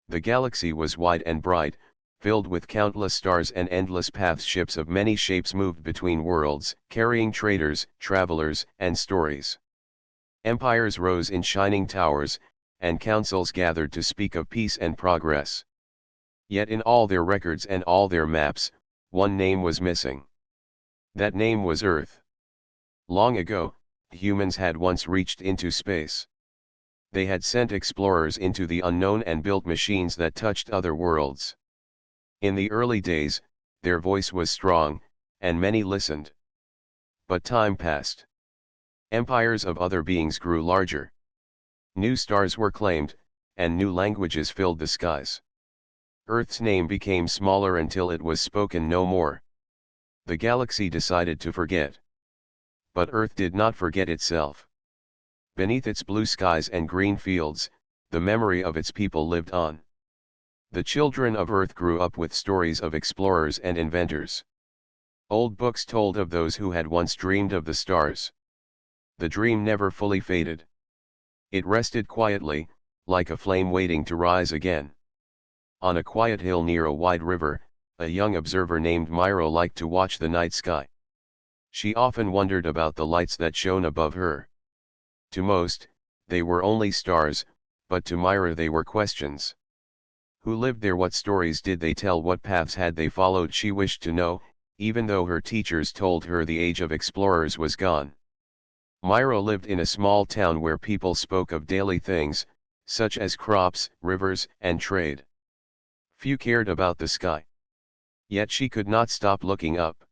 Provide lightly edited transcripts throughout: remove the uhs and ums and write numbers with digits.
The galaxy was wide and bright, filled with countless stars and endless paths. Ships of many shapes moved between worlds, carrying traders, travelers, and stories. Empires rose in shining towers, and councils gathered to speak of peace and progress. Yet in all their records and all their maps, one name was missing. That name was Earth. Long ago, humans had once reached into space. They had sent explorers into the unknown and built machines that touched other worlds. In the early days, their voice was strong, and many listened. But time passed. Empires of other beings grew larger. New stars were claimed, and new languages filled the skies. Earth's name became smaller until it was spoken no more. The galaxy decided to forget. But Earth did not forget itself. Beneath its blue skies and green fields, the memory of its people lived on. The children of Earth grew up with stories of explorers and inventors. Old books told of those who had once dreamed of the stars. The dream never fully faded. It rested quietly, like a flame waiting to rise again. On a quiet hill near a wide river, a young observer named Myro liked to watch the night sky. She often wondered about the lights that shone above her. To most, they were only stars, but to Myra they were questions. Who lived there? What stories did they tell? What paths had they followed? She wished to know, even though her teachers told her the age of explorers was gone. Myro lived in a small town where people spoke of daily things, such as crops, rivers, and trade. Few cared about the sky. Yet she could not stop looking up.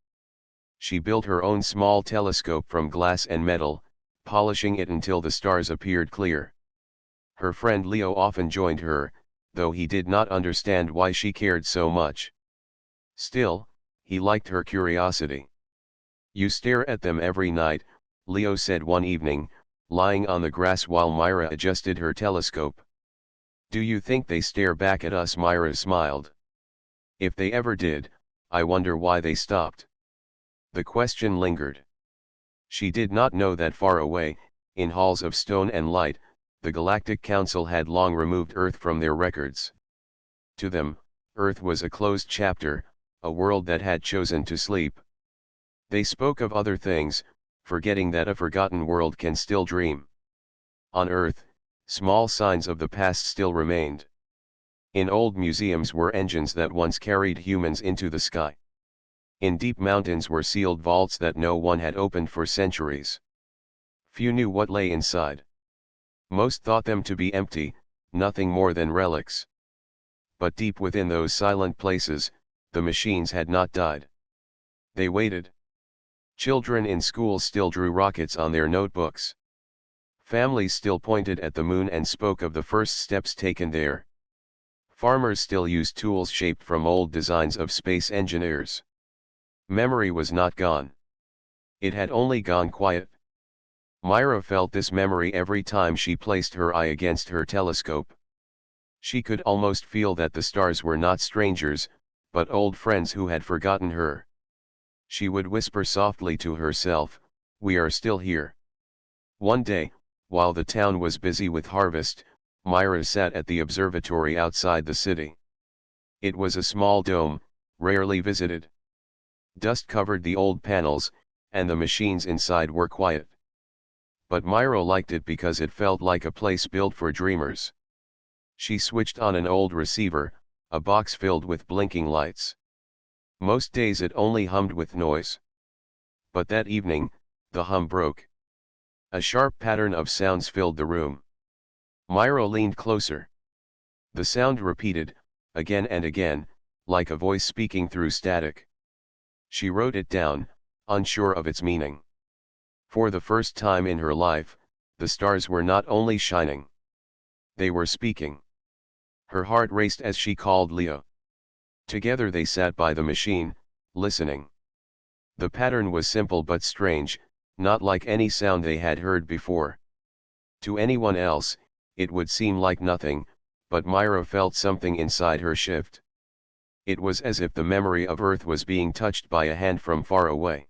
She built her own small telescope from glass and metal, polishing it until the stars appeared clear. Her friend Leo often joined her, though he did not understand why she cared so much. Still, he liked her curiosity. "You stare at them every night," Leo said one evening, lying on the grass while Myra adjusted her telescope. "Do you think they stare back at us?" Myra smiled. "If they ever did, I wonder why they stopped." The question lingered. She did not know that far away, in halls of stone and light, the Galactic Council had long removed Earth from their records. To them, Earth was a closed chapter, a world that had chosen to sleep. They spoke of other things, forgetting that a forgotten world can still dream. On Earth, small signs of the past still remained. In old museums were engines that once carried humans into the sky. In deep mountains were sealed vaults that no one had opened for centuries. Few knew what lay inside. Most thought them to be empty, nothing more than relics. But deep within those silent places, the machines had not died. They waited. Children in schools still drew rockets on their notebooks. Families still pointed at the moon and spoke of the first steps taken there. Farmers still used tools shaped from old designs of space engineers. Memory was not gone. It had only gone quiet. Myra felt this memory every time she placed her eye against her telescope. She could almost feel that the stars were not strangers, but old friends who had forgotten her. She would whisper softly to herself, "We are still here." One day, while the town was busy with harvest, Myra sat at the observatory outside the city. It was a small dome, rarely visited. Dust covered the old panels, and the machines inside were quiet. But Myra liked it because it felt like a place built for dreamers. She switched on an old receiver, a box filled with blinking lights. Most days it only hummed with noise. But that evening, the hum broke. A sharp pattern of sounds filled the room. Myra leaned closer. The sound repeated, again and again, like a voice speaking through static. She wrote it down, unsure of its meaning. For the first time in her life, the stars were not only shining. They were speaking. Her heart raced as she called Leo. Together they sat by the machine, listening. The pattern was simple but strange, not like any sound they had heard before. To anyone else, it would seem like nothing, but Myra felt something inside her shift. It was as if the memory of Earth was being touched by a hand from far away.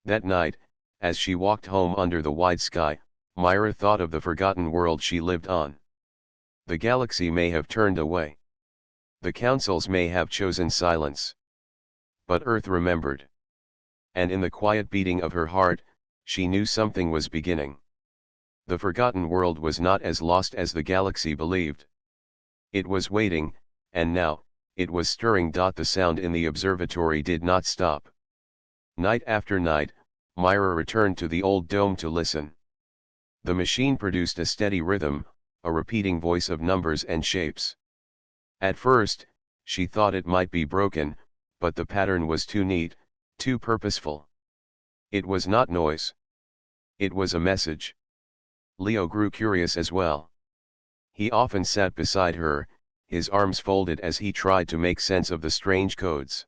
That night, as she walked home under the wide sky, Myra thought of the forgotten world she lived on. The galaxy may have turned away. The councils may have chosen silence. But Earth remembered. And in the quiet beating of her heart, she knew something was beginning. The forgotten world was not as lost as the galaxy believed. It was waiting, and now, it was stirring. The sound in the observatory did not stop. Night after night, Myra returned to the old dome to listen. The machine produced a steady rhythm, a repeating voice of numbers and shapes. At first, she thought it might be broken, but the pattern was too neat, too purposeful. It was not noise. It was a message. Leo grew curious as well. He often sat beside her, his arms folded as he tried to make sense of the strange codes.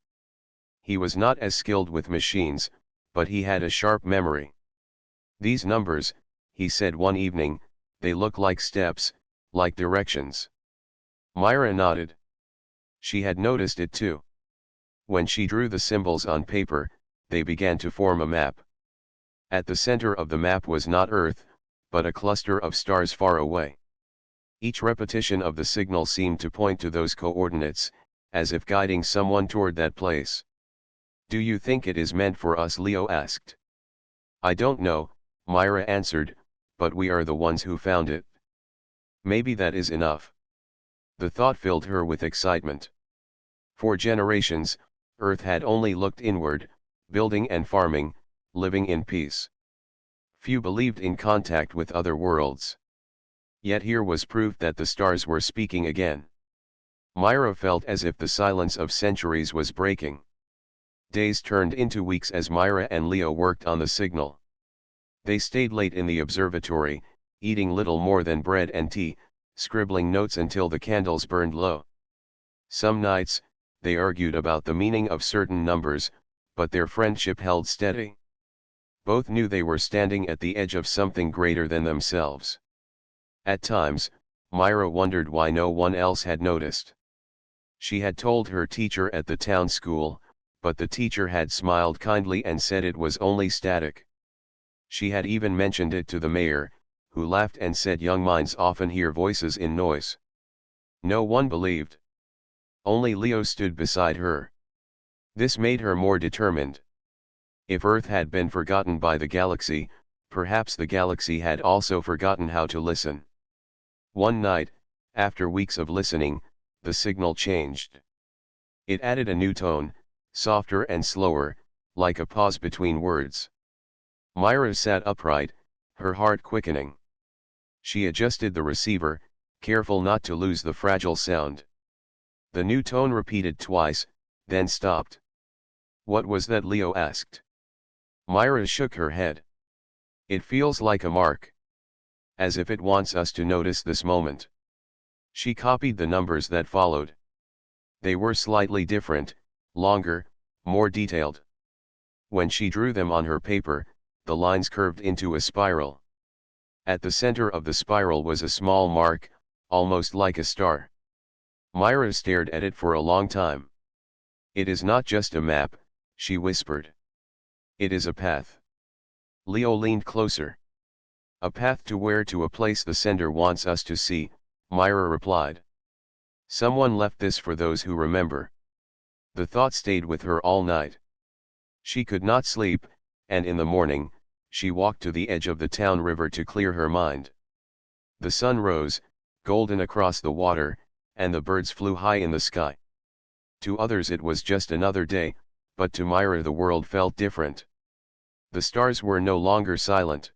He was not as skilled with machines, but he had a sharp memory. "These numbers," he said one evening, "they look like steps, like directions." Myra nodded. She had noticed it too. When she drew the symbols on paper, they began to form a map. At the center of the map was not Earth, but a cluster of stars far away. Each repetition of the signal seemed to point to those coordinates, as if guiding someone toward that place. "Do you think it is meant for us?" Leo asked. "I don't know," Myra answered, "but we are the ones who found it. Maybe that is enough." The thought filled her with excitement. For generations, Earth had only looked inward, building and farming, living in peace. Few believed in contact with other worlds. Yet here was proof that the stars were speaking again. Myra felt as if the silence of centuries was breaking. Days turned into weeks as Myra and Leo worked on the signal. They stayed late in the observatory, eating little more than bread and tea, scribbling notes until the candles burned low. Some nights, they argued about the meaning of certain numbers, but their friendship held steady. Both knew they were standing at the edge of something greater than themselves. At times, Myra wondered why no one else had noticed. She had told her teacher at the town school, but the teacher had smiled kindly and said it was only static. She had even mentioned it to the mayor, who laughed and said young minds often hear voices in noise. No one believed. Only Leo stood beside her. This made her more determined. If Earth had been forgotten by the galaxy, perhaps the galaxy had also forgotten how to listen. One night, after weeks of listening, the signal changed. It added a new tone, softer and slower, like a pause between words. Myra sat upright, her heart quickening. She adjusted the receiver, careful not to lose the fragile sound. The new tone repeated twice, then stopped. "What was that?" Leo asked. Myra shook her head. "It feels like a mark. As if it wants us to notice this moment." She copied the numbers that followed. They were slightly different, longer, more detailed. When she drew them on her paper, the lines curved into a spiral. At the center of the spiral was a small mark, almost like a star. Myra stared at it for a long time. "It is not just a map," she whispered. "It is a path." Leo leaned closer. "A path to where? To a place the sender wants us to see," Myra replied. "Someone left this for those who remember." The thought stayed with her all night. She could not sleep, and in the morning, she walked to the edge of the town river to clear her mind. The sun rose, golden across the water, and the birds flew high in the sky. To others it was just another day, but to Myra the world felt different. The stars were no longer silent.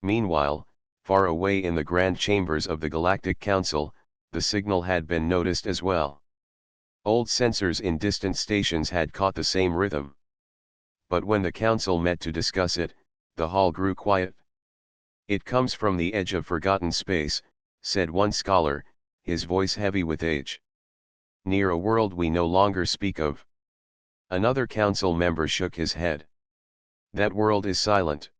Meanwhile, far away in the grand chambers of the Galactic Council, the signal had been noticed as well. Old sensors in distant stations had caught the same rhythm. But when the council met to discuss it, the hall grew quiet. "It comes from the edge of forgotten space," said one scholar, his voice heavy with age. "Near a world we no longer speak of." Another council member shook his head. "That world is silent.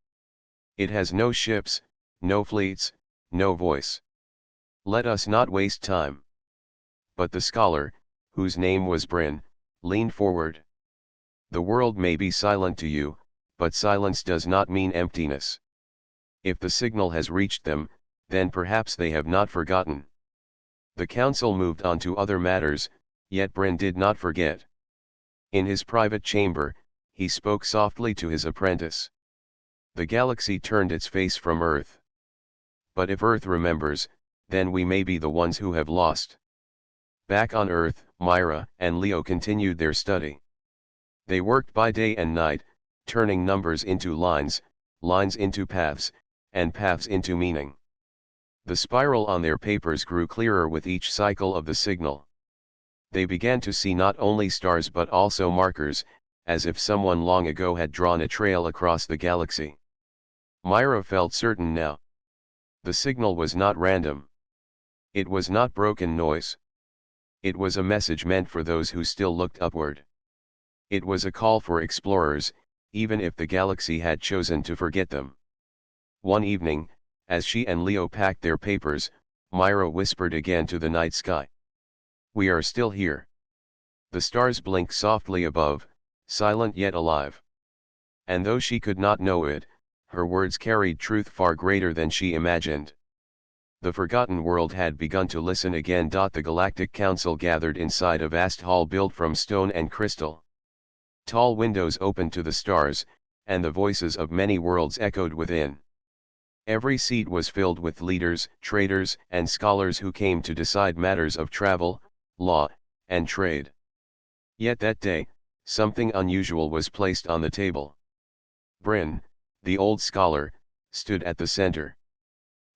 It has no ships, no fleets, no voice. Let us not waste time." But the scholar, whose name was Bryn, leaned forward. "The world may be silent to you, but silence does not mean emptiness. If the signal has reached them, then perhaps they have not forgotten." The council moved on to other matters, Yet Bryn did not forget. In his private chamber, he spoke softly to his apprentice. The galaxy turned its face from Earth. But if Earth remembers, then we may be the ones who have lost. Back on Earth, Myra and Leo continued their study. They worked by day and night, turning numbers into lines, lines into paths, and paths into meaning. The spiral on their papers grew clearer with each cycle of the signal. They began to see not only stars but also markers, as if someone long ago had drawn a trail across the galaxy. Myra felt certain now. The signal was not random. It was not broken noise. It was a message meant for those who still looked upward. It was a call for explorers, even if the galaxy had chosen to forget them. One evening, as she and Leo packed their papers, Myra whispered again to the night sky. "We are still here." The stars blinked softly above, silent yet alive. And though she could not know it, her words carried truth far greater than she imagined. The forgotten world had begun to listen again. The Galactic Council gathered inside a vast hall built from stone and crystal. Tall windows opened to the stars, and the voices of many worlds echoed within. Every seat was filled with leaders, traders, and scholars who came to decide matters of travel, law, and trade. Yet that day, something unusual was placed on the table. Bryn, the old scholar, stood at the center.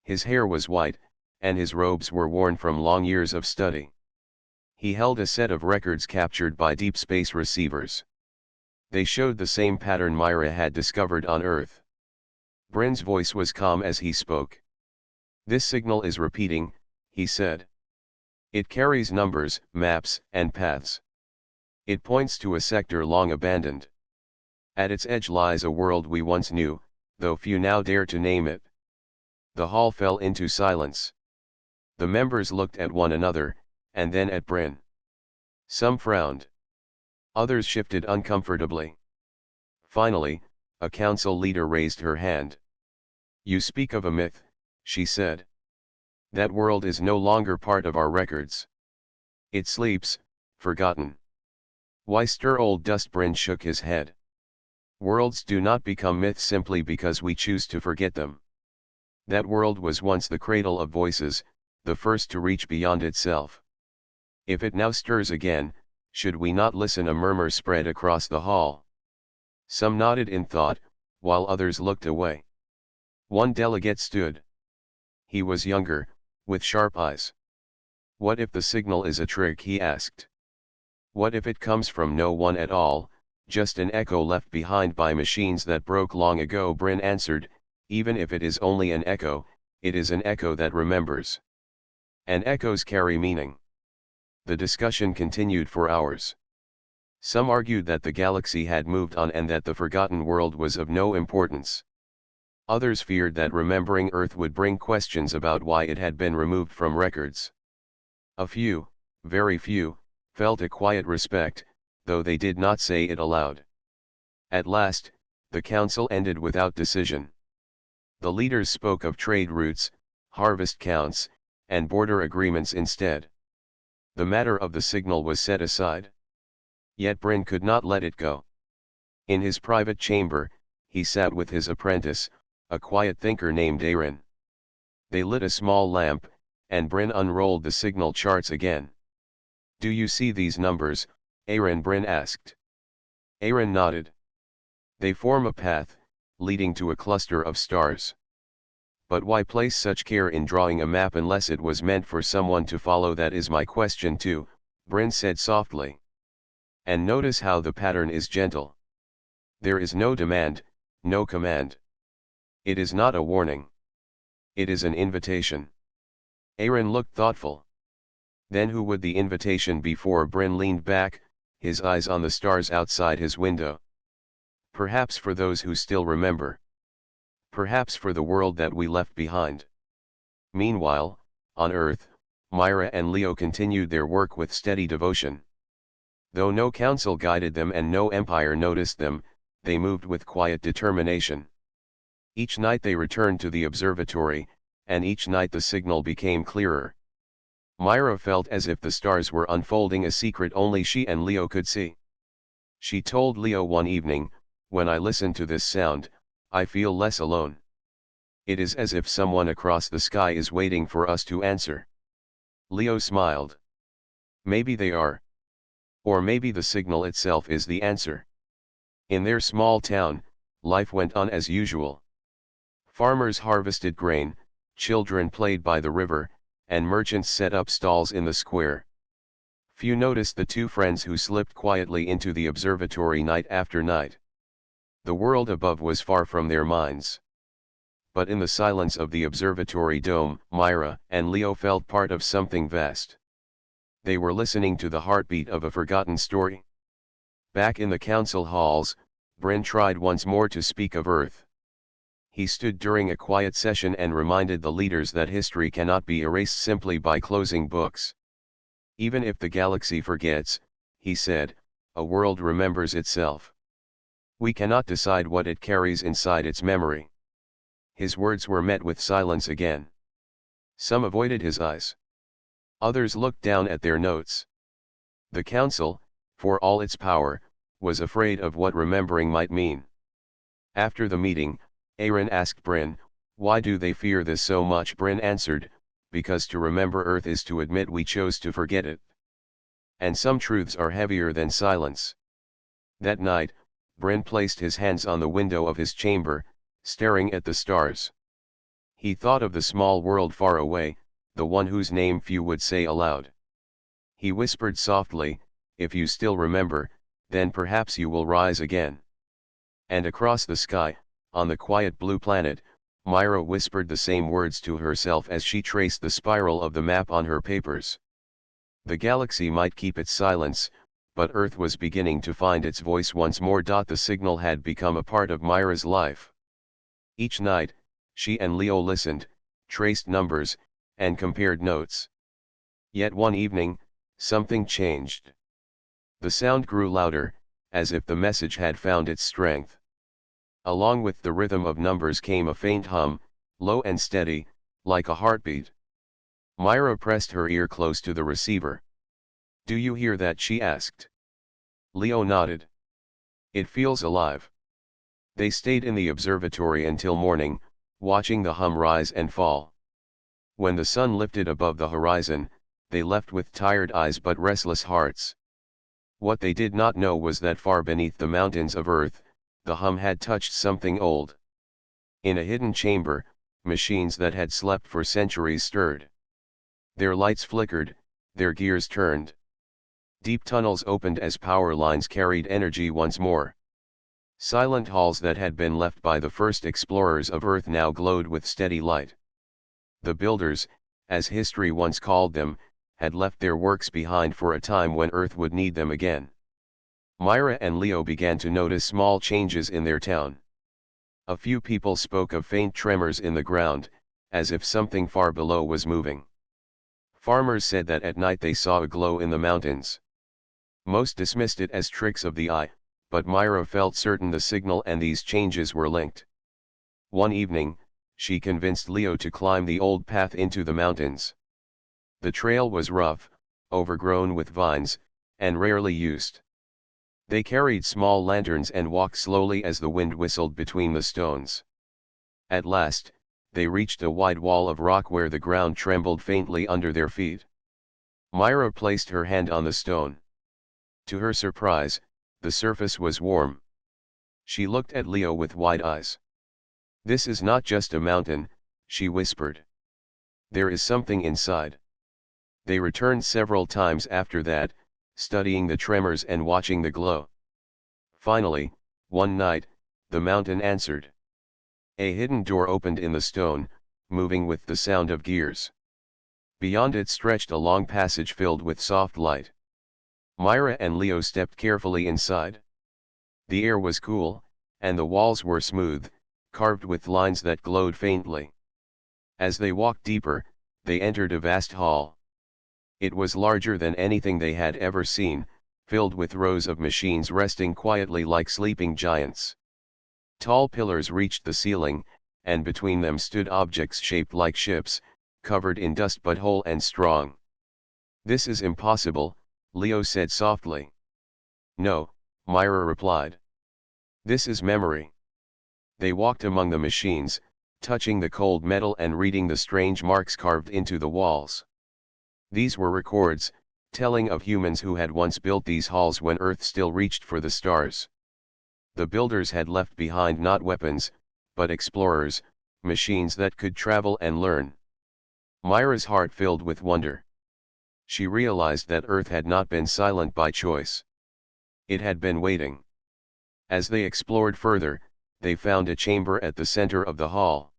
His hair was white, and his robes were worn from long years of study. He held a set of records captured by deep space receivers. They showed the same pattern Myra had discovered on Earth. Bryn's voice was calm as he spoke. "This signal is repeating," he said. "It carries numbers, maps, and paths. It points to a sector long abandoned. At its edge lies a world we once knew, though few now dare to name it." The hall fell into silence. The members looked at one another, and then at Bryn. Some frowned. Others shifted uncomfortably. Finally, a council leader raised her hand. "You speak of a myth," she said. "That world is no longer part of our records. It sleeps, forgotten." "Why stir old dust?" Bryn shook his head. "Worlds do not become myths simply because we choose to forget them. That world was once the cradle of voices, the first to reach beyond itself. If it now stirs again, should we not listen?" A murmur spread across the hall. Some nodded in thought, while others looked away. One delegate stood. He was younger, with sharp eyes. "What if the signal is a trick?" he asked. "What if it comes from no one at all, just an echo left behind by machines that broke long ago?" Bryn answered, "Even if it is only an echo, it is an echo that remembers. And echoes carry meaning." The discussion continued for hours. Some argued that the galaxy had moved on and that the forgotten world was of no importance. Others feared that remembering Earth would bring questions about why it had been removed from records. A few, very few, felt a quiet respect, though they did not say it aloud. At last, the council ended without decision. The leaders spoke of trade routes, harvest counts, and border agreements instead. The matter of the signal was set aside. Yet Bryn could not let it go. In his private chamber, he sat with his apprentice, a quiet thinker named Aaron. They lit a small lamp, and Bryn unrolled the signal charts again. "Do you see these numbers, Aaron?" Bryn asked. Aaron nodded. "They form a path, leading to a cluster of stars. But why place such care in drawing a map unless it was meant for someone to follow?" "That is my question too," Bryn said softly. "And notice how the pattern is gentle. There is no demand, no command. It is not a warning. It is an invitation." Aaron looked thoughtful. "Then who would the invitation be for?" Bryn leaned back, his eyes on the stars outside his window. "Perhaps for those who still remember. Perhaps for the world that we left behind." Meanwhile, on Earth, Myra and Leo continued their work with steady devotion. Though no council guided them and no empire noticed them, they moved with quiet determination. Each night they returned to the observatory, and each night the signal became clearer. Myra felt as if the stars were unfolding a secret only she and Leo could see. She told Leo one evening, "When I listen to this sound, I feel less alone. It is as if someone across the sky is waiting for us to answer." Leo smiled. "Maybe they are. Or maybe the signal itself is the answer." In their small town, life went on as usual. Farmers harvested grain, children played by the river, and merchants set up stalls in the square. Few noticed the two friends who slipped quietly into the observatory night after night. The world above was far from their minds. But in the silence of the observatory dome, Myra and Leo felt part of something vast. They were listening to the heartbeat of a forgotten story. Back in the council halls, Bryn tried once more to speak of Earth. He stood during a quiet session and reminded the leaders that history cannot be erased simply by closing books. Even if the galaxy forgets, he said, a world remembers itself. We cannot decide what it carries inside its memory. His words were met with silence again. Some avoided his eyes. Others looked down at their notes. The council, for all its power, was afraid of what remembering might mean. After the meeting, Aaron asked Bryn, "Why do they fear this so much?" Bryn answered, "Because to remember Earth is to admit we chose to forget it. And some truths are heavier than silence." That night, Bryn placed his hands on the window of his chamber, staring at the stars. He thought of the small world far away, the one whose name few would say aloud. He whispered softly, "If you still remember, then perhaps you will rise again." And across the sky, on the quiet blue planet, Myra whispered the same words to herself as she traced the spiral of the map on her papers. The galaxy might keep its silence, but Earth was beginning to find its voice once more. The signal had become a part of Myra's life. Each night, she and Leo listened, traced numbers, and compared notes. Yet one evening, something changed. The sound grew louder, as if the message had found its strength. Along with the rhythm of numbers came a faint hum, low and steady, like a heartbeat. Myra pressed her ear close to the receiver. "Do you hear that?" she asked. Leo nodded. "It feels alive." They stayed in the observatory until morning, watching the hum rise and fall. When the sun lifted above the horizon, they left with tired eyes but restless hearts. What they did not know was that far beneath the mountains of Earth, the hum had touched something old. In a hidden chamber, machines that had slept for centuries stirred. Their lights flickered, their gears turned. Deep tunnels opened as power lines carried energy once more. Silent halls that had been left by the first explorers of Earth now glowed with steady light. The builders, as history once called them, had left their works behind for a time when Earth would need them again. Myra and Leo began to notice small changes in their town. A few people spoke of faint tremors in the ground, as if something far below was moving. Farmers said that at night they saw a glow in the mountains. Most dismissed it as tricks of the eye, but Myra felt certain the signal and these changes were linked. One evening, she convinced Leo to climb the old path into the mountains. The trail was rough, overgrown with vines, and rarely used. They carried small lanterns and walked slowly as the wind whistled between the stones. At last, they reached a wide wall of rock where the ground trembled faintly under their feet. Myra placed her hand on the stone. To her surprise, the surface was warm. She looked at Leo with wide eyes. "This is not just a mountain," she whispered. "There is something inside." They returned several times after that, studying the tremors and watching the glow. Finally, one night, the mountain answered. A hidden door opened in the stone, moving with the sound of gears. Beyond it stretched a long passage filled with soft light. Myra and Leo stepped carefully inside. The air was cool, and the walls were smooth, carved with lines that glowed faintly. As they walked deeper, they entered a vast hall. It was larger than anything they had ever seen, filled with rows of machines resting quietly like sleeping giants. Tall pillars reached the ceiling, and between them stood objects shaped like ships, covered in dust but whole and strong. "This is impossible," Leo said softly. "No," Myra replied. "This is memory." They walked among the machines, touching the cold metal and reading the strange marks carved into the walls. These were records, telling of humans who had once built these halls when Earth still reached for the stars. The builders had left behind not weapons, but explorers, machines that could travel and learn. Myra's heart filled with wonder. She realized that Earth had not been silent by choice. It had been waiting. As they explored further, they found a chamber at the center of the hall.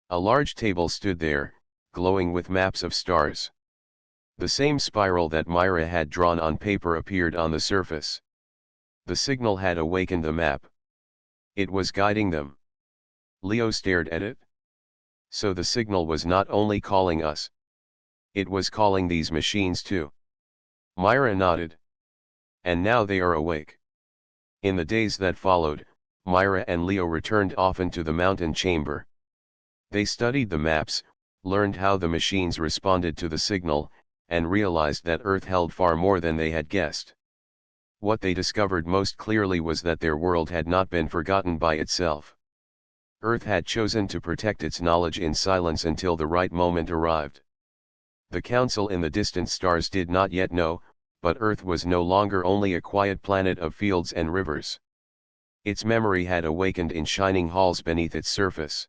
A large table stood there, glowing with maps of stars. The same spiral that Myra had drawn on paper appeared on the surface. The signal had awakened the map. It was guiding them. Leo stared at it. So the signal was not only calling us. It was calling these machines too. Myra nodded. And now they are awake. In the days that followed, Myra and Leo returned often to the mountain chamber. They studied the maps, learned how the machines responded to the signal, and realized that Earth held far more than they had guessed. What they discovered most clearly was that their world had not been forgotten by itself. Earth had chosen to protect its knowledge in silence until the right moment arrived. The council in the distant stars did not yet know, but Earth was no longer only a quiet planet of fields and rivers. Its memory had awakened in shining halls beneath its surface.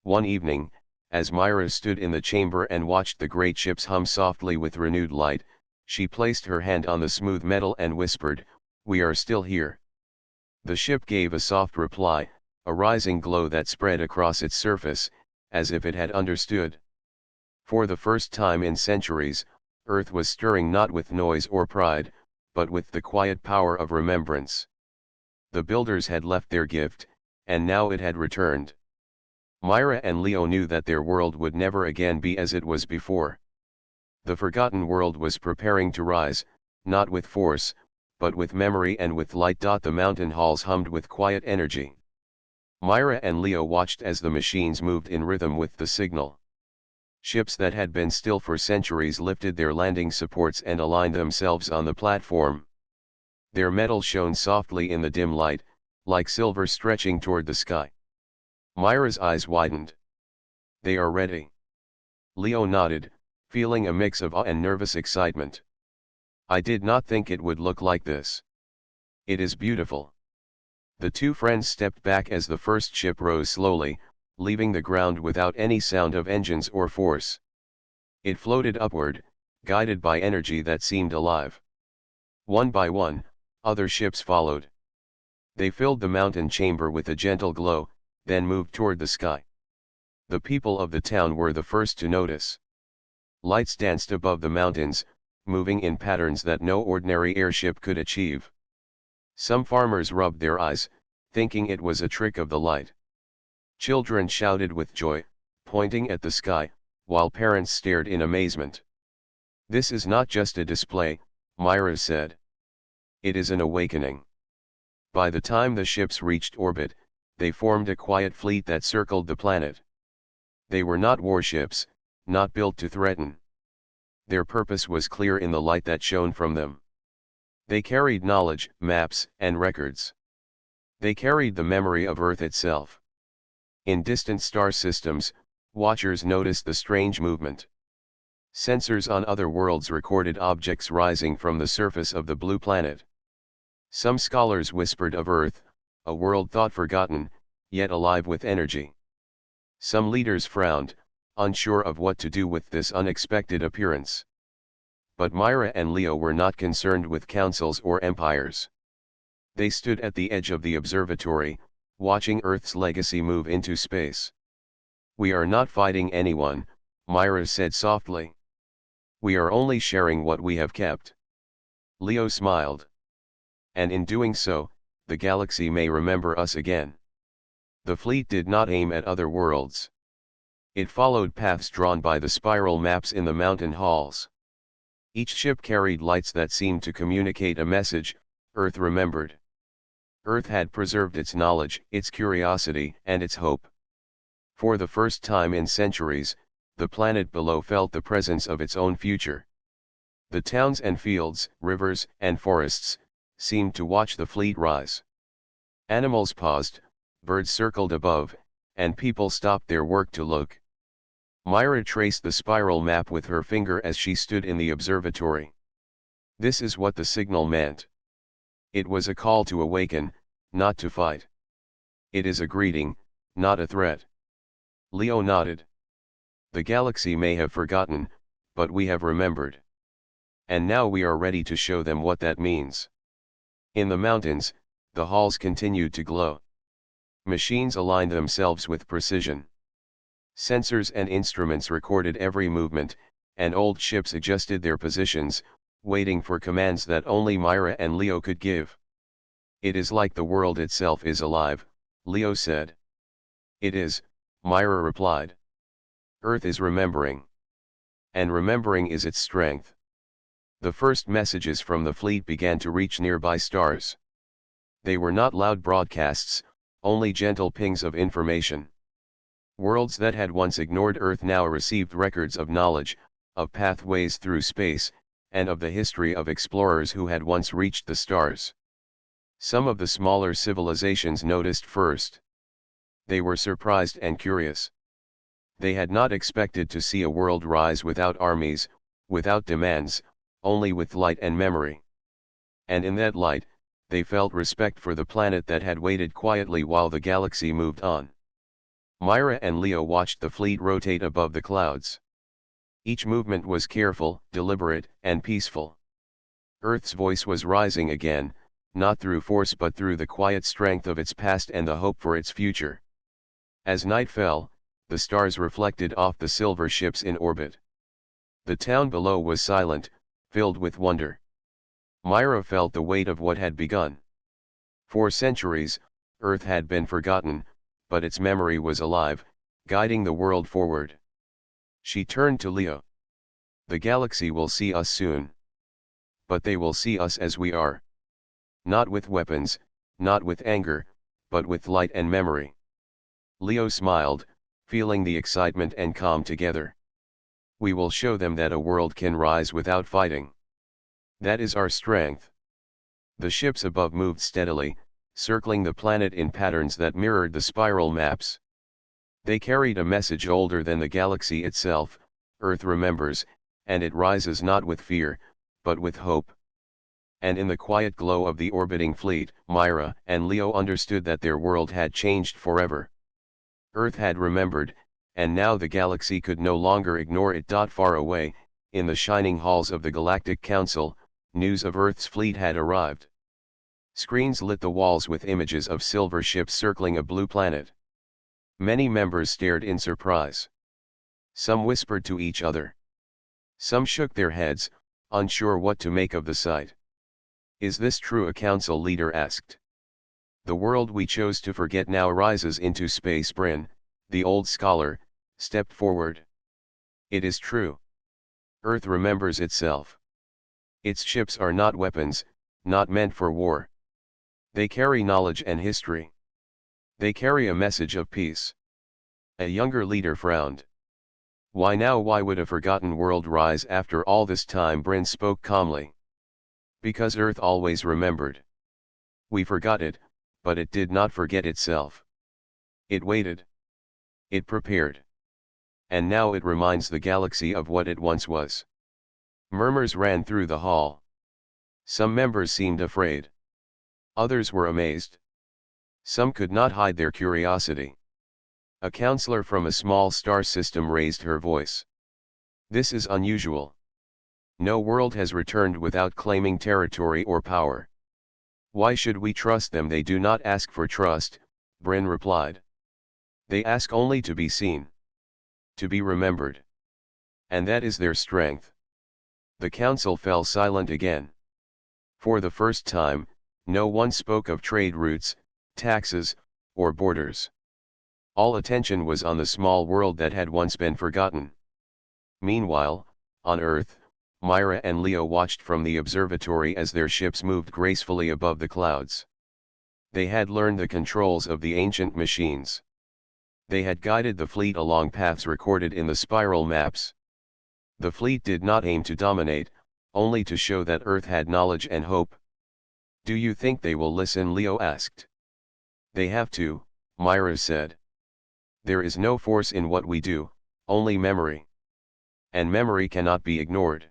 One evening, as Myra stood in the chamber and watched the great ships hum softly with renewed light, she placed her hand on the smooth metal and whispered, "We are still here." The ship gave a soft reply, a rising glow that spread across its surface, as if it had understood. For the first time in centuries, Earth was stirring not with noise or pride, but with the quiet power of remembrance. The builders had left their gift, and now it had returned. Myra and Leo knew that their world would never again be as it was before. The forgotten world was preparing to rise, not with force, but with memory and with light. The mountain halls hummed with quiet energy. Myra and Leo watched as the machines moved in rhythm with the signal. Ships that had been still for centuries lifted their landing supports and aligned themselves on the platform. Their metal shone softly in the dim light, like silver stretching toward the sky. Myra's eyes widened. "They are ready." Leo nodded, feeling a mix of awe and nervous excitement. "I did not think it would look like this." "It is beautiful." The two friends stepped back as the first ship rose slowly, leaving the ground without any sound of engines or force. It floated upward, guided by energy that seemed alive. One by one, other ships followed. They filled the mountain chamber with a gentle glow, then moved toward the sky. The people of the town were the first to notice. Lights danced above the mountains, moving in patterns that no ordinary airship could achieve. Some farmers rubbed their eyes, thinking it was a trick of the light. Children shouted with joy, pointing at the sky, while parents stared in amazement. "This is not just a display," Myra said. "It is an awakening." By the time the ships reached orbit, they formed a quiet fleet that circled the planet. They were not warships, not built to threaten. Their purpose was clear in the light that shone from them. They carried knowledge, maps, and records. They carried the memory of Earth itself. In distant star systems, watchers noticed the strange movement. Sensors on other worlds recorded objects rising from the surface of the blue planet. Some scholars whispered of Earth, a world thought forgotten, yet alive with energy. Some leaders frowned, unsure of what to do with this unexpected appearance. But Myra and Leo were not concerned with councils or empires. They stood at the edge of the observatory, watching Earth's legacy move into space. "We are not fighting anyone," Myra said softly. "We are only sharing what we have kept." Leo smiled. "And in doing so, the galaxy may remember us again." The fleet did not aim at other worlds. It followed paths drawn by the spiral maps in the mountain halls. Each ship carried lights that seemed to communicate a message: Earth remembered. Earth had preserved its knowledge, its curiosity, and its hope. For the first time in centuries, the planet below felt the presence of its own future. The towns and fields, rivers, and forests seemed to watch the fleet rise. Animals paused, birds circled above, and people stopped their work to look. Myra traced the spiral map with her finger as she stood in the observatory. This is what the signal meant. It was a call to awaken, not to fight. It is a greeting, not a threat. Leo nodded. The galaxy may have forgotten, but we have remembered. And now we are ready to show them what that means. In the mountains, the halls continued to glow. Machines aligned themselves with precision. Sensors and instruments recorded every movement, and old ships adjusted their positions, waiting for commands that only Myra and Leo could give. It is like the world itself is alive, Leo said. It is, Myra replied. Earth is remembering. And remembering is its strength. The first messages from the fleet began to reach nearby stars. They were not loud broadcasts, only gentle pings of information. Worlds that had once ignored Earth now received records of knowledge, of pathways through space, and of the history of explorers who had once reached the stars. Some of the smaller civilizations noticed first. They were surprised and curious. They had not expected to see a world rise without armies, without demands, only with light and memory. And in that light, they felt respect for the planet that had waited quietly while the galaxy moved on. Myra and Leo watched the fleet rotate above the clouds. Each movement was careful, deliberate, and peaceful. Earth's voice was rising again, not through force but through the quiet strength of its past and the hope for its future. As night fell, the stars reflected off the silver ships in orbit. The town below was silent, filled with wonder. Myra felt the weight of what had begun. For centuries, Earth had been forgotten, but its memory was alive, guiding the world forward. She turned to Leo. The galaxy will see us soon. But they will see us as we are. Not with weapons, not with anger, but with light and memory. Leo smiled, feeling the excitement and calm together. We will show them that a world can rise without fighting. That is our strength. The ships above moved steadily, circling the planet in patterns that mirrored the spiral maps. They carried a message older than the galaxy itself: Earth remembers, and it rises not with fear, but with hope. And in the quiet glow of the orbiting fleet, Myra and Leo understood that their world had changed forever. Earth had remembered, and now the galaxy could no longer ignore it. Far away, in the shining halls of the Galactic Council, news of Earth's fleet had arrived. Screens lit the walls with images of silver ships circling a blue planet. Many members stared in surprise. Some whispered to each other. Some shook their heads, unsure what to make of the sight. Is this true? A council leader asked. The world we chose to forget now rises into space. Bryn, the old scholar, stepped forward. It is true. Earth remembers itself. Its ships are not weapons, not meant for war. They carry knowledge and history. They carry a message of peace. A younger leader frowned. Why now? Why would a forgotten world rise after all this time? Bryn spoke calmly. Because Earth always remembered. We forgot it, but it did not forget itself. It waited. It prepared. And now it reminds the galaxy of what it once was. Murmurs ran through the hall. Some members seemed afraid. Others were amazed. Some could not hide their curiosity. A counselor from a small star system raised her voice. This is unusual. No world has returned without claiming territory or power. Why should we trust them? They do not ask for trust, Bryn replied. They ask only to be seen. To be remembered. And that is their strength. The council fell silent again. For the first time, no one spoke of trade routes, taxes, or borders. All attention was on the small world that had once been forgotten. Meanwhile, on Earth, Myra and Leo watched from the observatory as their ships moved gracefully above the clouds. They had learned the controls of the ancient machines. They had guided the fleet along paths recorded in the spiral maps. The fleet did not aim to dominate, only to show that Earth had knowledge and hope. "Do you think they will listen?" Leo asked. "They have to," Myra said. "There is no force in what we do, only memory. And memory cannot be ignored."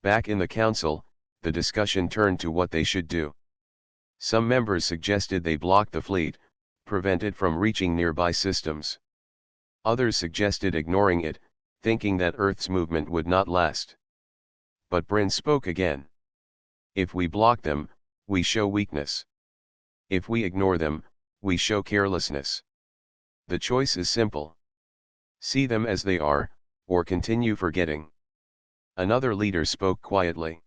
Back in the council, the discussion turned to what they should do. Some members suggested they block the fleet, prevent it from reaching nearby systems. Others suggested ignoring it, thinking that Earth's movement would not last. But Bryn spoke again. "If we block them, we show weakness. If we ignore them, we show carelessness. The choice is simple. See them as they are, or continue forgetting." Another leader spoke quietly.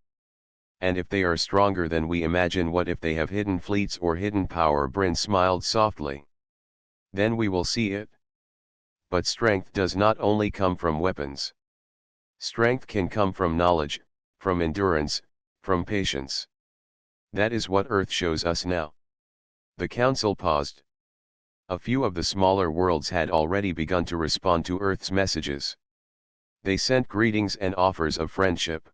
"And if they are stronger than we imagine, what if they have hidden fleets or hidden power?" Bryn smiled softly. "Then we will see it. But strength does not only come from weapons. Strength can come from knowledge, from endurance, from patience. That is what Earth shows us now." The council paused. A few of the smaller worlds had already begun to respond to Earth's messages. They sent greetings and offers of friendship.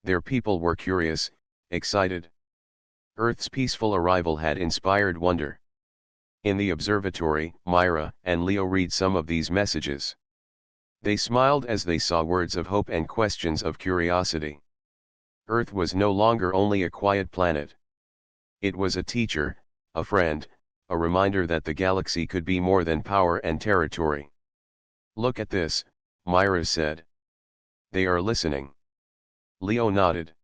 Their people were curious, excited. Earth's peaceful arrival had inspired wonder. In the observatory, Myra and Leo read some of these messages. They smiled as they saw words of hope and questions of curiosity. Earth was no longer only a quiet planet. It was a teacher, a friend, a reminder that the galaxy could be more than power and territory. "Look at this," Myra said. "They are listening." Leo nodded.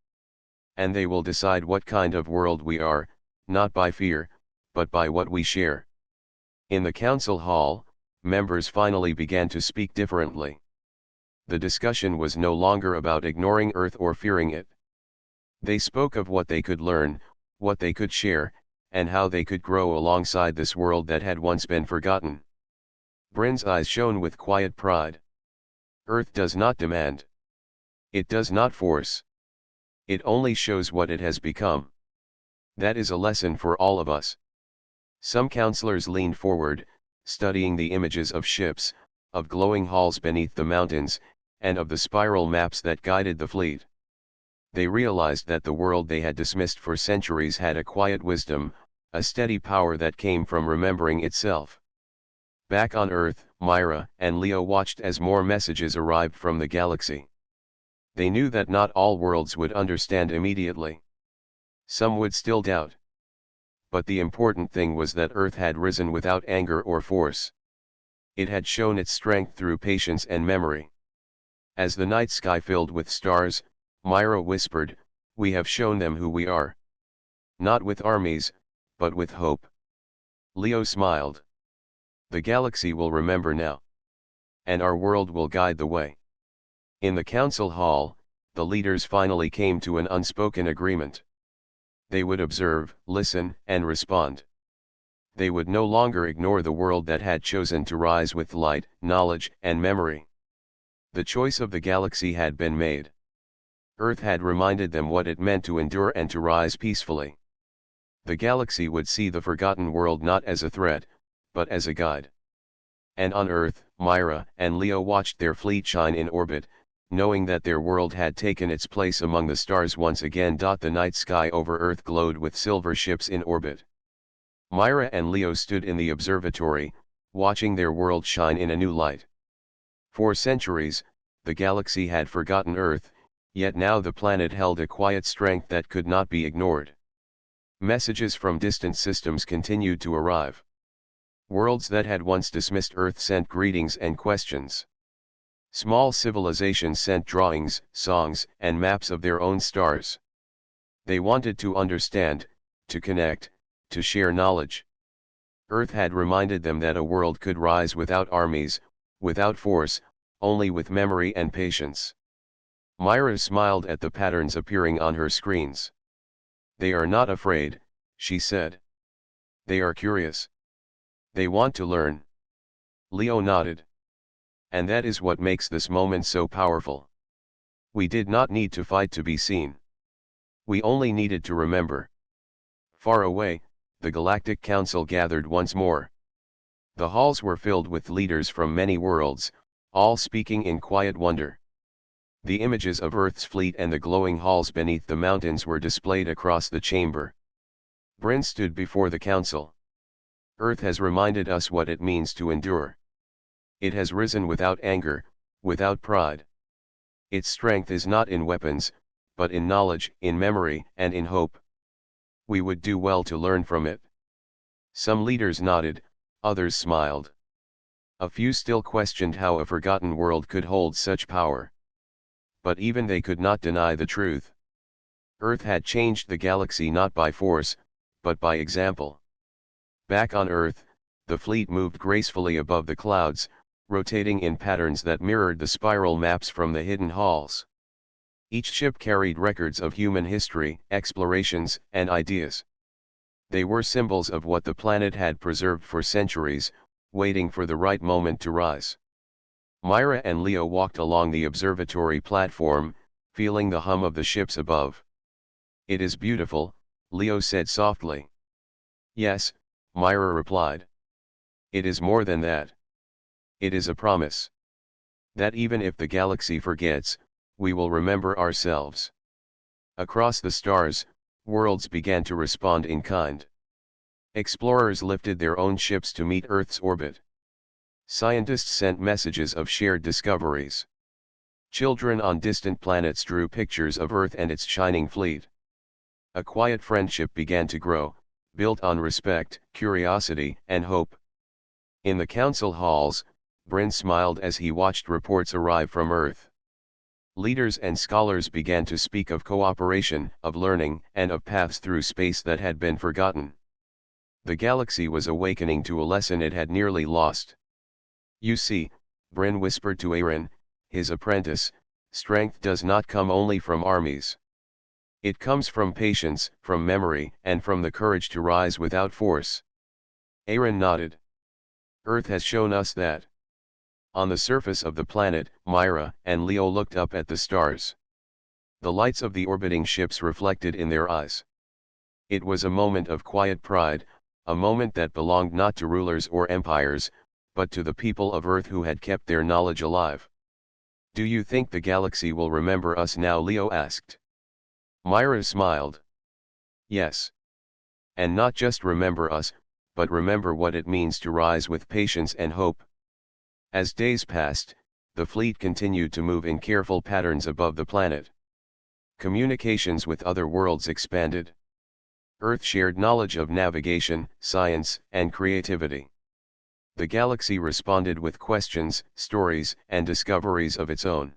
"And they will decide what kind of world we are, not by fear, but by what we share." In the council hall, members finally began to speak differently. The discussion was no longer about ignoring Earth or fearing it. They spoke of what they could learn, what they could share, and how they could grow alongside this world that had once been forgotten. Bryn's eyes shone with quiet pride. Earth does not demand. It does not force. It only shows what it has become. That is a lesson for all of us. Some counselors leaned forward, studying the images of ships, of glowing halls beneath the mountains, and of the spiral maps that guided the fleet. They realized that the world they had dismissed for centuries had a quiet wisdom, a steady power that came from remembering itself. Back on Earth, Myra and Leo watched as more messages arrived from the galaxy. They knew that not all worlds would understand immediately. Some would still doubt. But the important thing was that Earth had risen without anger or force. It had shown its strength through patience and memory. As the night sky filled with stars, Myra whispered, "We have shown them who we are. Not with armies, but with hope." Leo smiled. "The galaxy will remember now. And our world will guide the way." In the council hall, the leaders finally came to an unspoken agreement. They would observe, listen, and respond. They would no longer ignore the world that had chosen to rise with light, knowledge, and memory. The choice of the galaxy had been made. Earth had reminded them what it meant to endure and to rise peacefully. The galaxy would see the forgotten world not as a threat, but as a guide. And on Earth, Myra and Leo watched their fleet shine in orbit, knowing that their world had taken its place among the stars once again. The night sky over Earth glowed with silver ships in orbit. Myra and Leo stood in the observatory, watching their world shine in a new light. For centuries, the galaxy had forgotten Earth, yet now the planet held a quiet strength that could not be ignored. Messages from distant systems continued to arrive. Worlds that had once dismissed Earth sent greetings and questions. Small civilizations sent drawings, songs, and maps of their own stars. They wanted to understand, to connect, to share knowledge. Earth had reminded them that a world could rise without armies, without force, only with memory and patience. Myra smiled at the patterns appearing on her screens. "They are not afraid," she said. "They are curious. They want to learn." Leo nodded. "And that is what makes this moment so powerful. We did not need to fight to be seen. We only needed to remember." Far away, the Galactic Council gathered once more. The halls were filled with leaders from many worlds, all speaking in quiet wonder. The images of Earth's fleet and the glowing halls beneath the mountains were displayed across the chamber. Bryn stood before the council. Earth has reminded us what it means to endure. It has risen without anger, without pride. Its strength is not in weapons, but in knowledge, in memory, and in hope. We would do well to learn from it. Some leaders nodded, others smiled. A few still questioned how a forgotten world could hold such power. But even they could not deny the truth. Earth had changed the galaxy not by force, but by example. Back on Earth, the fleet moved gracefully above the clouds, rotating in patterns that mirrored the spiral maps from the hidden halls. Each ship carried records of human history, explorations, and ideas. They were symbols of what the planet had preserved for centuries, waiting for the right moment to rise. Myra and Leo walked along the observatory platform, feeling the hum of the ships above. "It is beautiful," Leo said softly. "Yes," Myra replied. "It is more than that. It is a promise. That even if the galaxy forgets, we will remember ourselves." Across the stars, worlds began to respond in kind. Explorers lifted their own ships to meet Earth's orbit. Scientists sent messages of shared discoveries. Children on distant planets drew pictures of Earth and its shining fleet. A quiet friendship began to grow, built on respect, curiosity, and hope. In the council halls, Bryn smiled as he watched reports arrive from Earth. Leaders and scholars began to speak of cooperation, of learning, and of paths through space that had been forgotten. The galaxy was awakening to a lesson it had nearly lost. "You see," Bryn whispered to Aaron, his apprentice, "strength does not come only from armies. It comes from patience, from memory, and from the courage to rise without force." Aaron nodded. "Earth has shown us that." On the surface of the planet, Myra and Leo looked up at the stars. The lights of the orbiting ships reflected in their eyes. It was a moment of quiet pride, a moment that belonged not to rulers or empires, but to the people of Earth who had kept their knowledge alive. "Do you think the galaxy will remember us now?" Leo asked. Myra smiled. "Yes. And not just remember us, but remember what it means to rise with patience and hope." As days passed, the fleet continued to move in careful patterns above the planet. Communications with other worlds expanded. Earth shared knowledge of navigation, science, and creativity. The galaxy responded with questions, stories, and discoveries of its own.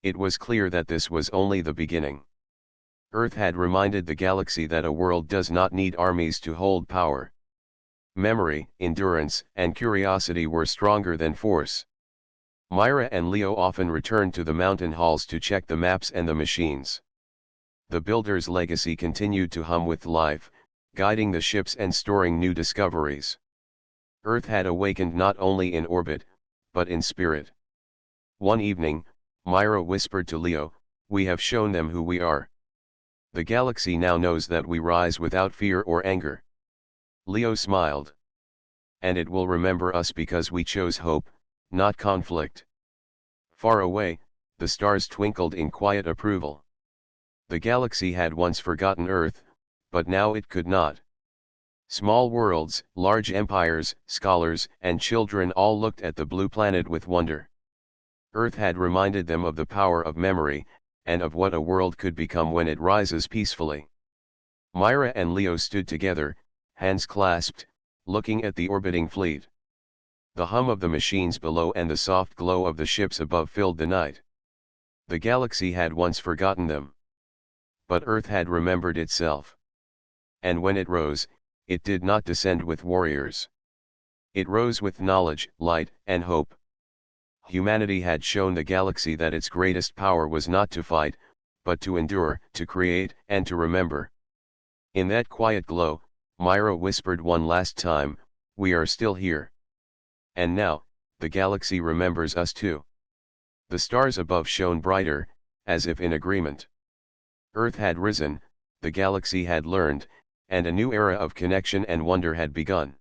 It was clear that this was only the beginning. Earth had reminded the galaxy that a world does not need armies to hold power. Memory, endurance, and curiosity were stronger than force. Myra and Leo often returned to the mountain halls to check the maps and the machines. The builder's legacy continued to hum with life, guiding the ships and storing new discoveries. Earth had awakened not only in orbit, but in spirit. One evening, Myra whispered to Leo, "We have shown them who we are. The galaxy now knows that we rise without fear or anger." Leo smiled. "And it will remember us because we chose hope, not conflict." Far away, the stars twinkled in quiet approval. The galaxy had once forgotten Earth, but now it could not. Small worlds, large empires, scholars, and children all looked at the blue planet with wonder. Earth had reminded them of the power of memory, and of what a world could become when it rises peacefully. Myra and Leo stood together, hands clasped, looking at the orbiting fleet. The hum of the machines below and the soft glow of the ships above filled the night. The galaxy had once forgotten them. But Earth had remembered itself. And when it rose, it did not descend with warriors. It rose with knowledge, light, and hope. Humanity had shown the galaxy that its greatest power was not to fight, but to endure, to create, and to remember. In that quiet glow, Myra whispered one last time, "We are still here. And now, the galaxy remembers us too." The stars above shone brighter, as if in agreement. Earth had risen, the galaxy had learned, and a new era of connection and wonder had begun.